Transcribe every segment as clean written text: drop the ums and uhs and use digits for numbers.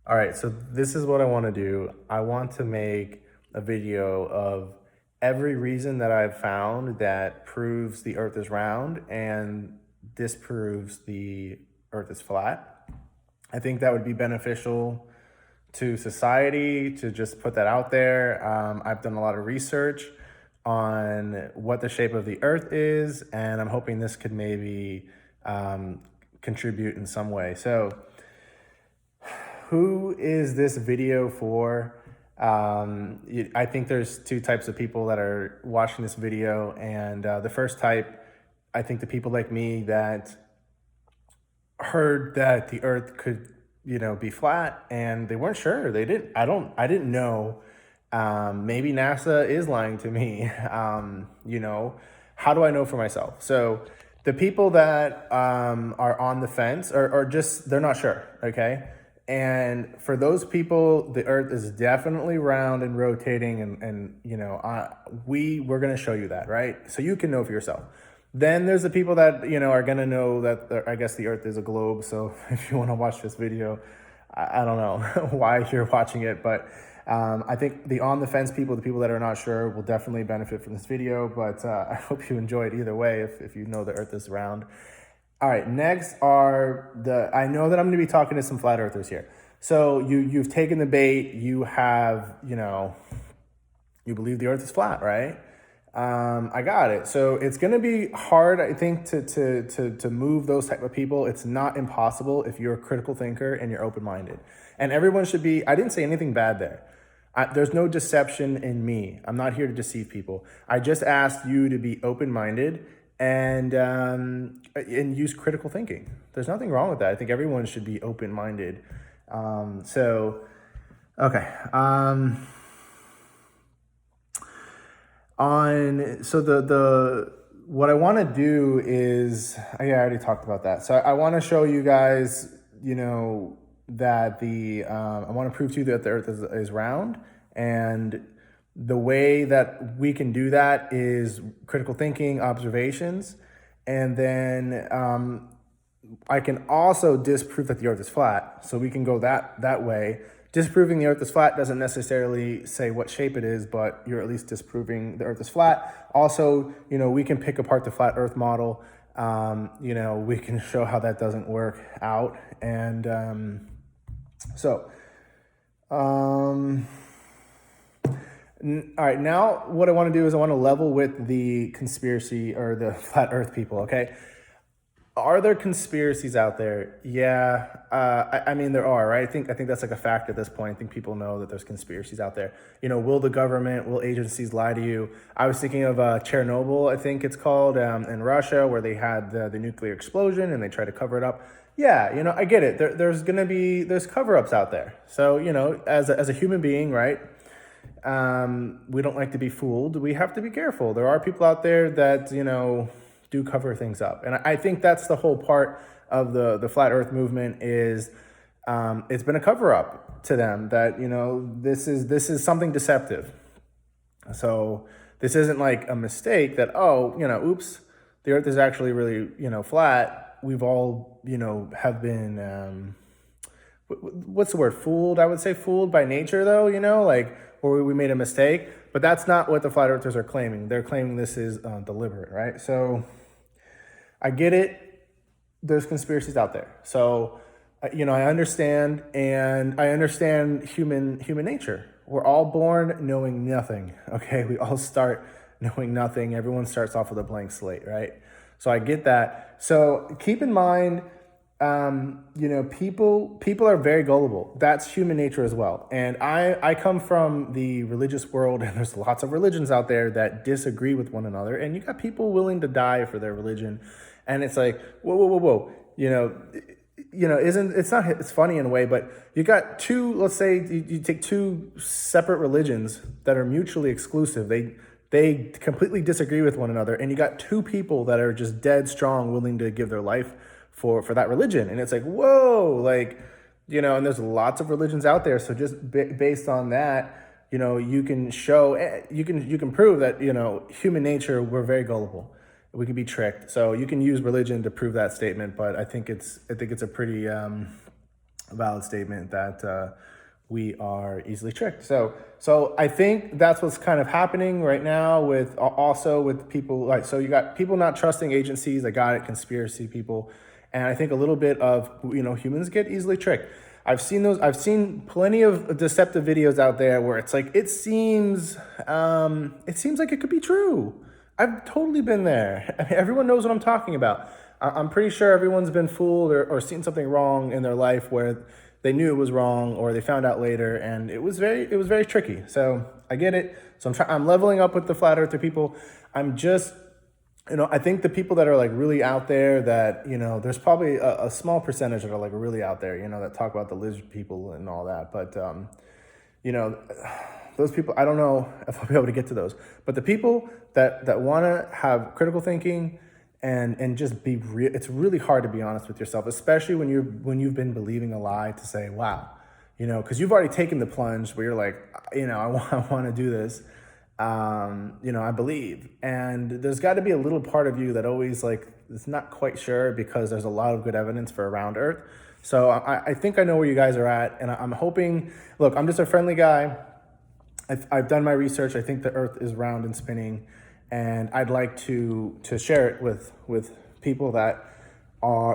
All right, so this is what I want to do. I want to make a video of every reason that I've found that proves the earth is round and disproves the earth is flat. I think that would be beneficial to society to just put that out there. I've done a lot of research on what the shape of the earth is, and I'm hoping this could maybe contribute in some way. So, who is this video for? I think there's two types of people that are watching this video, and the first type, I think the people like me that heard that the Earth could, be flat, and they weren't sure. They didn't. I didn't know. Maybe NASA is lying to me. How do I know for myself? So the people that are on the fence are just they're not sure. Okay. And for those people, the Earth is definitely round and rotating, and we're gonna show you that, right? So you can know for yourself. Then there's the people that are gonna know that I guess the Earth is a globe. So if you want to watch this video, I don't know why you're watching it, but I think the on the fence people, the people that are not sure, will definitely benefit from this video. But I hope you enjoy it either way if you know the Earth is round. All right, next are I know that I'm going to be talking to some flat earthers here. So you've taken the bait. You have, you believe the earth is flat, right? I got it. So it's going to be hard, I think, to move those type of people. It's not impossible if you're a critical thinker and you're open-minded. And everyone should be, I didn't say anything bad there. There's no deception in me. I'm not here to deceive people. I just asked you to be open-minded and use critical thinking. There's nothing wrong with that. I think everyone should be open-minded. Okay. The what I want to do is I already talked about that. So I want to show you guys, that I want to prove to you that the Earth is round, and the way that we can do that is critical thinking, observations, and then I can also disprove that the Earth is flat. So we can go that way. Disproving the Earth is flat doesn't necessarily say what shape it is, but you're at least disproving the Earth is flat. Also, we can pick apart the flat Earth model. We can show how that doesn't work out. And all right, now what I want to do is I want to level with the conspiracy or the flat Earth people, okay? Are there conspiracies out there? Yeah, I mean there are, right? I think that's like a fact at this point. I think people know that there's conspiracies out there. Will the government, will agencies lie to you? I was thinking of Chernobyl, I think it's called, in Russia, where they had the nuclear explosion and they tried to cover it up. Yeah, I get it. There's cover-ups out there. So as a human being, right? We don't like to be fooled. We have to be careful. There are people out there that do cover things up. And I think that's the whole part of the flat earth movement is it's been a cover up to them that, this is something deceptive. So this isn't like a mistake that, oops, the earth is actually really, flat. We've all, have been, what's the word? Fooled. I would say fooled by nature though, or we made a mistake, but that's not what the flat earthers are claiming. They're claiming this is deliberate, right? So I get it. There's conspiracies out there. So, I understand, and I understand human nature. We're all born knowing nothing, okay? We all start knowing nothing. Everyone starts off with a blank slate, right? So I get that. So keep in mind, people are very gullible. That's human nature as well. And I come from the religious world, and there's lots of religions out there that disagree with one another. And you got people willing to die for their religion. And it's like, whoa. It's funny in a way, but you got two, let's say you take two separate religions that are mutually exclusive. They completely disagree with one another. And you got two people that are just dead strong, willing to give their life for that religion. And it's like, whoa, and there's lots of religions out there. So just based on that, you can show, you can prove that, human nature, we're very gullible. We can be tricked. So you can use religion to prove that statement, but I think it's a pretty valid statement that we are easily tricked. So I think that's what's kind of happening right now with also with people like, so you got people not trusting agencies. I got it, conspiracy people. And I think a little bit of, humans get easily tricked. I've seen plenty of deceptive videos out there where it's like, it seems like it could be true. I've totally been there. I mean, everyone knows what I'm talking about. I'm pretty sure everyone's been fooled or seen something wrong in their life where they knew it was wrong or they found out later, and it was very tricky. So I get it. So I'm leveling up with the flat earther people. I'm just, I think the people that are like really out there that, there's probably a small percentage that are like really out there, that talk about the lizard people and all that. But, you know, those people, I don't know if I'll be able to get to those, but the people that want to have critical thinking and just be real, it's really hard to be honest with yourself, especially when you've been believing a lie to say, wow, because you've already taken the plunge where you're like, I want to do this. I believe, and there's got to be a little part of you that always like is not quite sure because there's a lot of good evidence for a round Earth. So I think I know where you guys are at, and I'm hoping. Look, I'm just a friendly guy. I've done my research. I think the Earth is round and spinning, and I'd like to share it with people that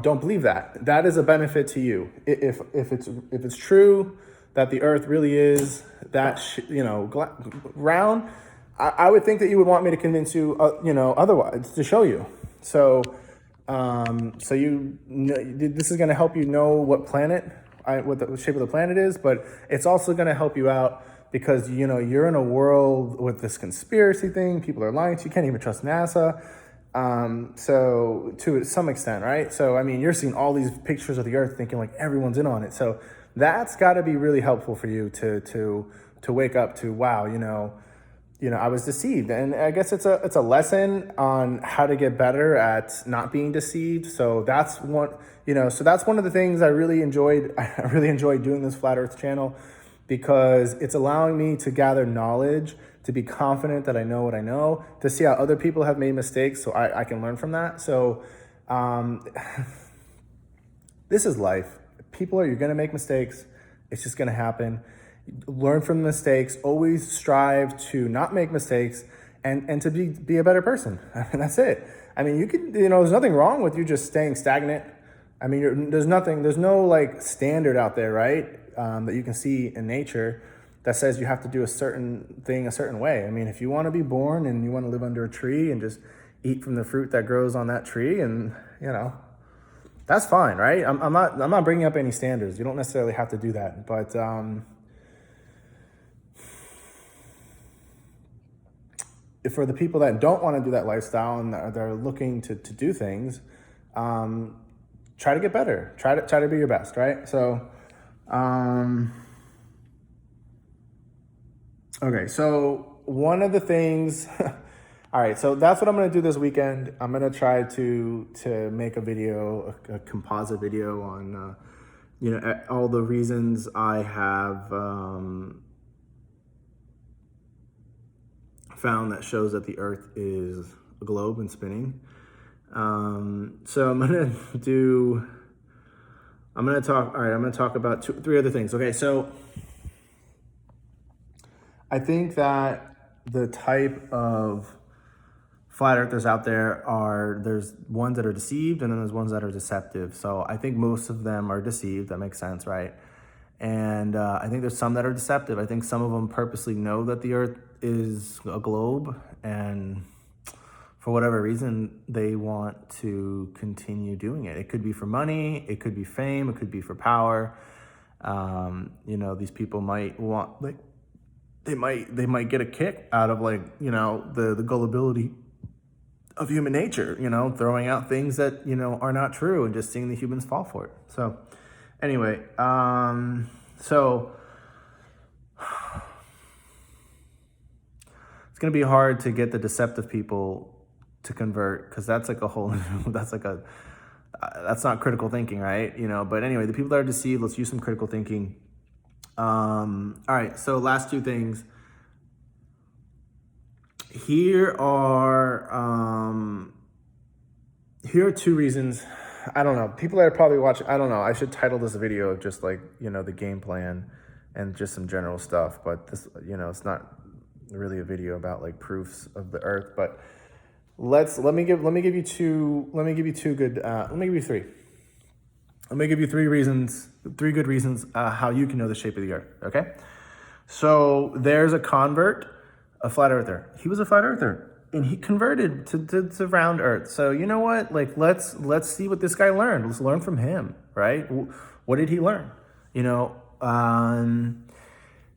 don't believe that. That is a benefit to you if it's true that the Earth really is that round. I would think that you would want me to convince you, otherwise, to show you. So, this is going to help you know what the shape of the planet is, but it's also going to help you out because you're in a world with this conspiracy thing. People are lying to you. You can't even trust NASA. So to some extent, right? So I mean, you're seeing all these pictures of the Earth, thinking like everyone's in on it. So that's got to be really helpful for you to wake up to, wow, I was deceived. And I guess it's a lesson on how to get better at not being deceived. So that's one of the things I really enjoyed. I really enjoyed doing this Flat Earth channel because it's allowing me to gather knowledge, to be confident that I know what I know, to see how other people have made mistakes so I can learn from that. So this is life. You're going to make mistakes. It's just going to happen. Learn from the mistakes, always strive to not make mistakes and to be a better person. I mean, that's it. I mean, there's nothing wrong with you just staying stagnant. I mean, there's no like standard out there, right? That you can see in nature that says you have to do a certain thing a certain way. I mean, if you want to be born and you want to live under a tree and just eat from the fruit that grows on that tree, and that's fine, right? I'm not bringing up any standards. You don't necessarily have to do that, but for the people that don't want to do that lifestyle and they're looking to do things, try to get better. Try to be your best, right? So, okay. So one of the things, all right. So that's what I'm going to do this weekend. I'm going to try to make a video, a composite video on, all the reasons I have, found that shows that the Earth is a globe and spinning. So I'm gonna talk about three other things. Okay, so I think that the type of flat earthers out there there's ones that are deceived and then there's ones that are deceptive. So I think most of them are deceived. That makes sense, right? And I think there's some that are deceptive. I think some of them purposely know that the Earth is a globe, and for whatever reason, they want to continue doing it. It could be for money, it could be fame, it could be for power. These people might want, like, they might get a kick out of, like, the gullibility of human nature, throwing out things that, are not true and just seeing the humans fall for it. So anyway, so it's going to be hard to get the deceptive people to convert because that's like a whole, that's not critical thinking, right? But anyway, the people that are deceived, let's use some critical thinking. All right. So last two things. Here are two reasons I don't know. People that are probably watching, I don't know. I should title this video just like, the game plan and just some general stuff. But this, it's not really a video about like proofs of the earth. But let me give you two, let me give you two good, let me give you three. Let me give you three good reasons how you can know the shape of the earth, okay? So there's a convert, a flat earther. He was a flat earther and he converted to round earth. So you know what? Like let's see what this guy learned. Let's learn from him, right? What did he learn?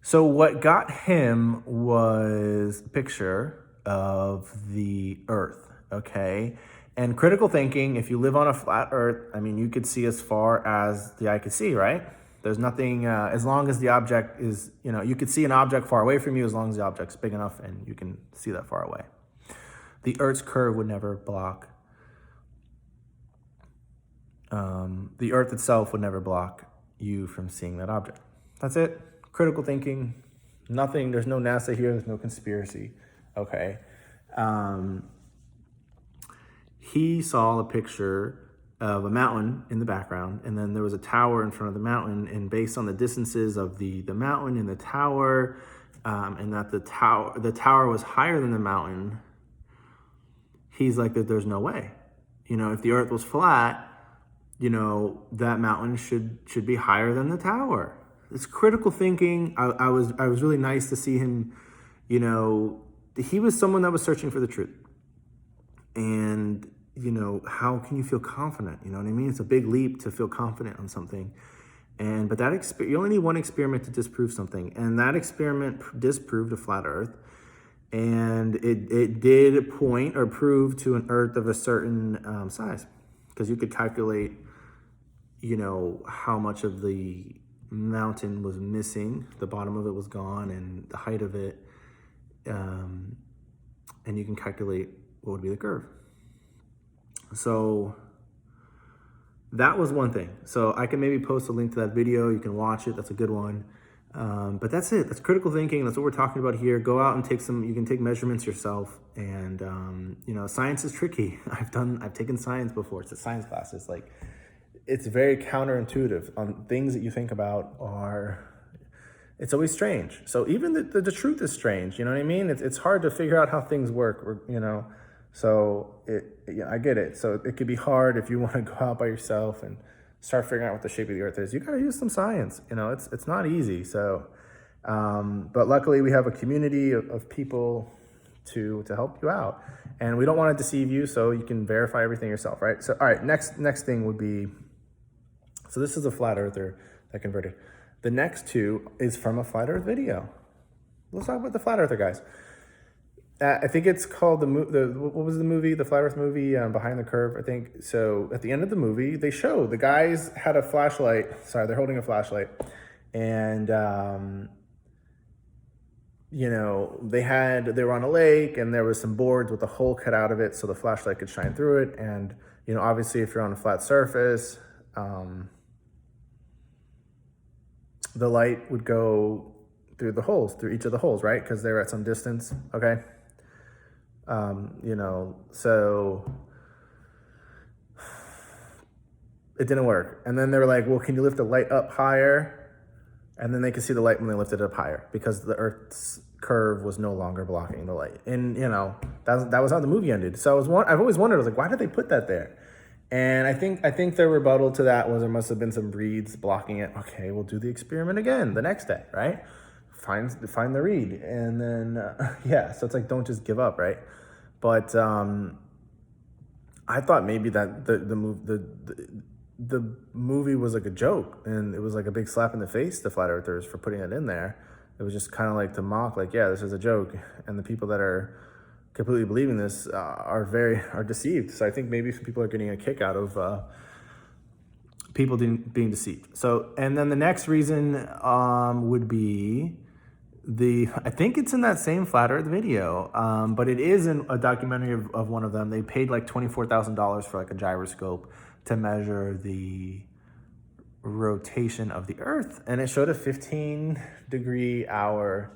So what got him was a picture of the earth, okay? And critical thinking, if you live on a flat earth, I mean, you could see as far as the eye could see, right? There's nothing, as long as the object is, you could see an object far away from you as long as the object's big enough and you can see that far away. The earth's curve would never block. The earth itself would never block you from seeing that object. That's it. Critical thinking, nothing, there's no NASA here, there's no conspiracy, okay? He saw a picture of a mountain in the background, and then there was a tower in front of the mountain, and based on the distances of the mountain and the tower, and that the tower was higher than the mountain, he's like, that there's no way. If the earth was flat, that mountain should be higher than the tower. It's critical thinking. I was really nice to see him, he was someone that was searching for the truth. And, how can you feel confident? You know what I mean? It's a big leap to feel confident on something. But you only need one experiment to disprove something. And that experiment disproved a flat earth. And it did point or prove to an earth of a certain size. Because you could calculate, how much of the mountain was missing. The bottom of it was gone and the height of it. And you can calculate what would be the curve. So that was one thing. So I can maybe post a link to that video. You can watch it. That's a good one. But that's it. That's critical thinking. That's what we're talking about here. Go out and you can take measurements yourself. And, science is tricky. I've taken science before. It's a science class. It's like, it's very counterintuitive. Things that you think about it's always strange. So even the truth is strange. You know what I mean? It's hard to figure out how things work, So I get it. So it could be hard if you want to go out by yourself and start figuring out what the shape of the earth is. You got to use some science. It's not easy. So, but luckily we have a community of people to help you out, and we don't want to deceive you, so you can verify everything yourself, right? So, all right, next thing would be, so this is a flat earther that converted. The next two is from a flat earth video. Let's talk about the flat earther guys. I think it's called what was the movie? The flat earth movie, Behind the Curve, I think. So at the end of the movie, they show the guys had a flashlight. Sorry, they're holding a flashlight. And, they were on a lake and there was some boards with a hole cut out of it so the flashlight could shine through it. And, obviously if you're on a flat surface, the light would go through each of the holes, right? Because they're at some distance, okay? So it didn't work. And then they were like, well, can you lift the light up higher? And then they could see the light when they lifted it up higher because the Earth's curve was no longer blocking the light. And, that was how the movie ended. So I've always wondered, I was like, why did they put that there? And I think their rebuttal to that was there must have been some reeds blocking it. Okay, we'll do the experiment again the next day, right? Find the reed. And then, so it's like, don't just give up, right? But I thought maybe that the movie was like a joke, and it was like a big slap in the face to flat earthers for putting it in there. It was just kind of like to mock, like, yeah, this is a joke, and the people that are completely believing this are deceived. So I think maybe some people are getting a kick out of people being deceived. So, and then the next reason would be I think it's in that same flat earth video, but it is in a documentary of one of them. They paid like $24,000 for like a gyroscope to measure the rotation of the earth, and it showed a 15-degree-hour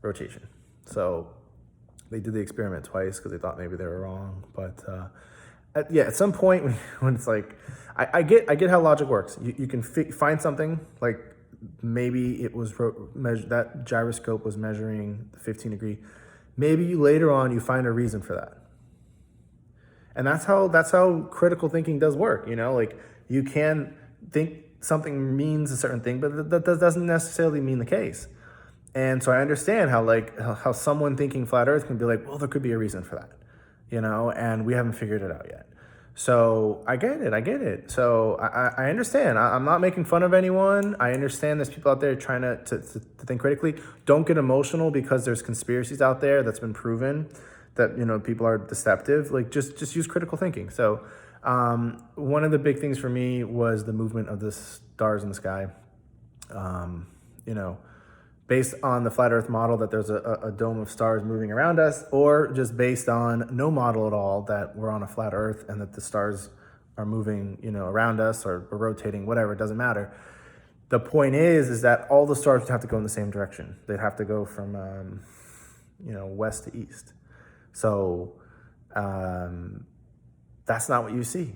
rotation. So they did the experiment twice because they thought maybe they were wrong, but at some point when it's like, I get how logic works. You can find something like maybe it was measured, that gyroscope was measuring the 15-degree. Maybe later on you find a reason for that. And that's how critical thinking does work. You know, like you can think something means a certain thing, but that doesn't necessarily mean the case. And so I understand how like how someone thinking flat Earth can be like, well, there could be a reason for that, you know, and we haven't figured it out yet. So I get it. So I understand. I'm not making fun of anyone. I understand there's people out there trying to think critically. Don't get emotional because there's conspiracies out there that's been proven that, you know, people are deceptive. Like just use critical thinking. So one of the big things for me was the movement of the stars in the sky. You know, based on the flat Earth model that there's a dome of stars moving around us, or just based on no model at all that we're on a flat Earth and that the stars are moving, you know, around us or rotating, whatever, it doesn't matter. The point is that all the stars would have to go in the same direction. They'd have to go from, you know, west to east. So that's not what you see.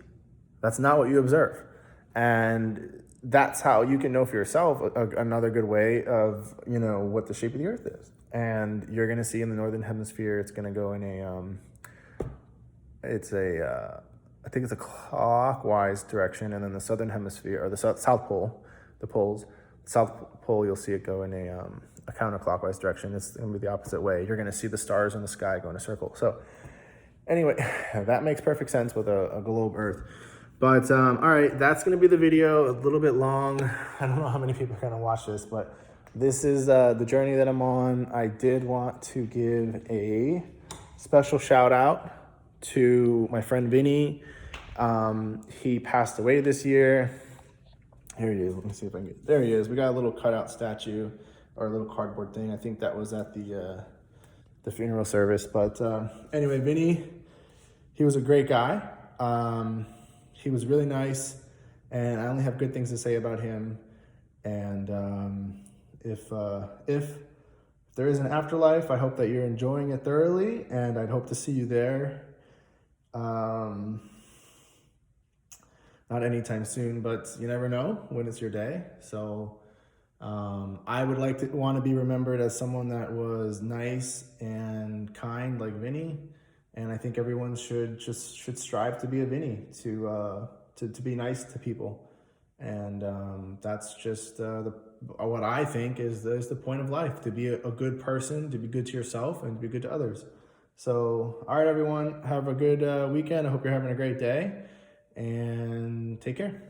That's not what you observe. And that's how you can know for yourself another good way of, you know, what the shape of the Earth is. And you're going to see in the northern hemisphere, it's going to go in I think it's a clockwise direction. And then the southern hemisphere, or the South Pole, the South Pole, you'll see it go in a counterclockwise direction. It's going to be the opposite way. You're going to see the stars in the sky go in a circle. So anyway, that makes perfect sense with a globe Earth. But all right, that's going to be the video. A little bit long. I don't know how many people are going to watch this, but this is the journey that I'm on. I did want to give a special shout out to my friend Vinny. He passed away this year. Here he is. Let me see if I can get. There he is. We got a little cutout statue or a little cardboard thing. I think that was at the funeral service. But anyway, Vinny, he was a great guy. He was really nice, and I only have good things to say about him. And if there is an afterlife, I hope that you're enjoying it thoroughly, and I'd hope to see you there. Not anytime soon, but you never know when it's your day. So I would like to want to be remembered as someone that was nice and kind like Vinny. And I think everyone should strive to be a Vinny, to be nice to people. And that's just what I think is the point of life, to be a good person, to be good to yourself, and to be good to others. So, all right, everyone, have a good weekend. I hope you're having a great day, and take care.